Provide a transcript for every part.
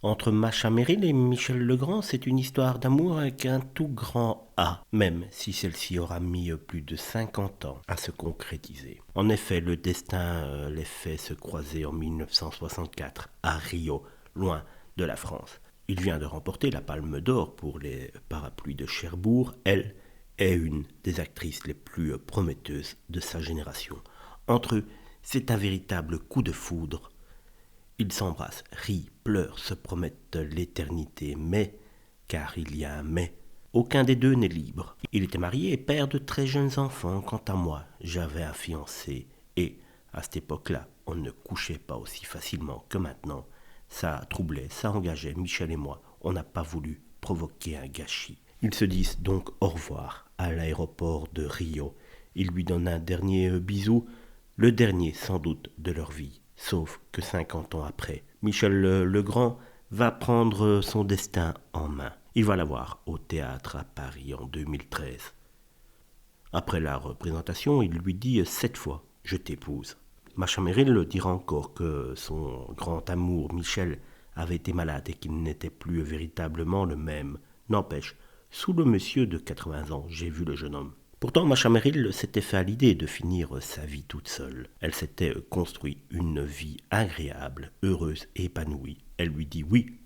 Entre Macha Merrill et Michel Legrand, c'est une histoire d'amour avec un tout grand A, même si celle-ci aura mis plus de 50 ans à se concrétiser. En effet, le destin les fait se croiser en 1964 à Rio, loin de la France. Il vient de remporter la Palme d'Or pour les Parapluies de Cherbourg. Elle est une des actrices les plus prometteuses de sa génération. Entre eux, c'est un véritable coup de foudre. Ils s'embrassent, rient, pleurent, se promettent l'éternité, mais, car il y a un mais, aucun des deux n'est libre. Il était marié et père de très jeunes enfants. Quant à moi, j'avais un fiancé, et, à cette époque-là, on ne couchait pas aussi facilement que maintenant. Ça troublait, ça engageait Michel et moi. On n'a pas voulu provoquer un gâchis. Ils se disent donc au revoir à l'aéroport de Rio. Il lui donne un dernier bisou, le dernier sans doute de leur vie. Sauf que 50 ans après, Michel Legrand va prendre son destin en main. Il va la voir au théâtre à Paris en 2013. Après la représentation, il lui dit 7 fois « Je t'épouse ». Macha Merrill dira encore que son grand amour Michel avait été malade et qu'il n'était plus véritablement le même. N'empêche, sous le monsieur de 80 ans, j'ai vu le jeune homme. Pourtant, Macha Merrill s'était fait à l'idée de finir sa vie toute seule. Elle s'était construit une vie agréable, heureuse et épanouie. Elle lui dit oui.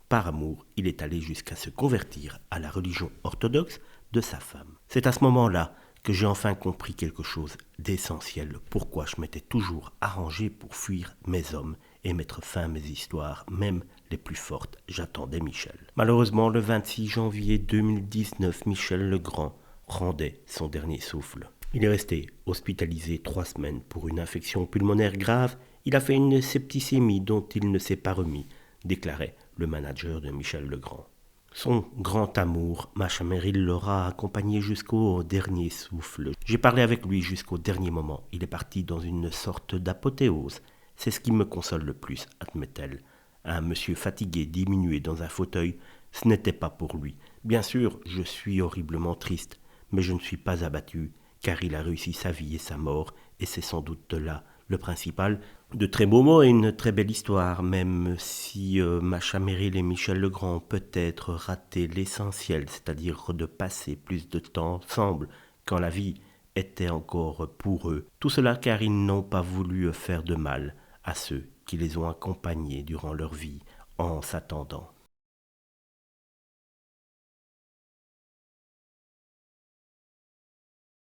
Par amour, il est allé jusqu'à se convertir à la religion orthodoxe de sa femme. C'est à ce moment-là que j'ai enfin compris quelque chose d'essentiel. Pourquoi je m'étais toujours arrangé pour fuir mes hommes et mettre fin à mes histoires, même les plus fortes. J'attendais Michel. Malheureusement, le 26 janvier 2019, Michel Legrand rendait son dernier souffle. Il est resté hospitalisé 3 semaines pour une infection pulmonaire grave. Il a fait une septicémie dont il ne s'est pas remis, déclarait le manager de Michel Legrand. Son grand amour, Macha Merrill l'aura accompagné jusqu'au dernier souffle. J'ai parlé avec lui jusqu'au dernier moment. Il est parti dans une sorte d'apothéose. C'est ce qui me console le plus, admet-elle. Un monsieur fatigué, diminué dans un fauteuil, ce n'était pas pour lui. Bien sûr, je suis horriblement triste, mais je ne suis pas abattu, car il a réussi sa vie et sa mort, et c'est sans doute là le principal. De très beaux mots et une très belle histoire, même si Macha Merrill et Michel Legrand ont peut-être raté l'essentiel, c'est-à-dire de passer plus de temps ensemble quand la vie était encore pour eux. Tout cela car ils n'ont pas voulu faire de mal à ceux qui les ont accompagnés durant leur vie en s'attendant.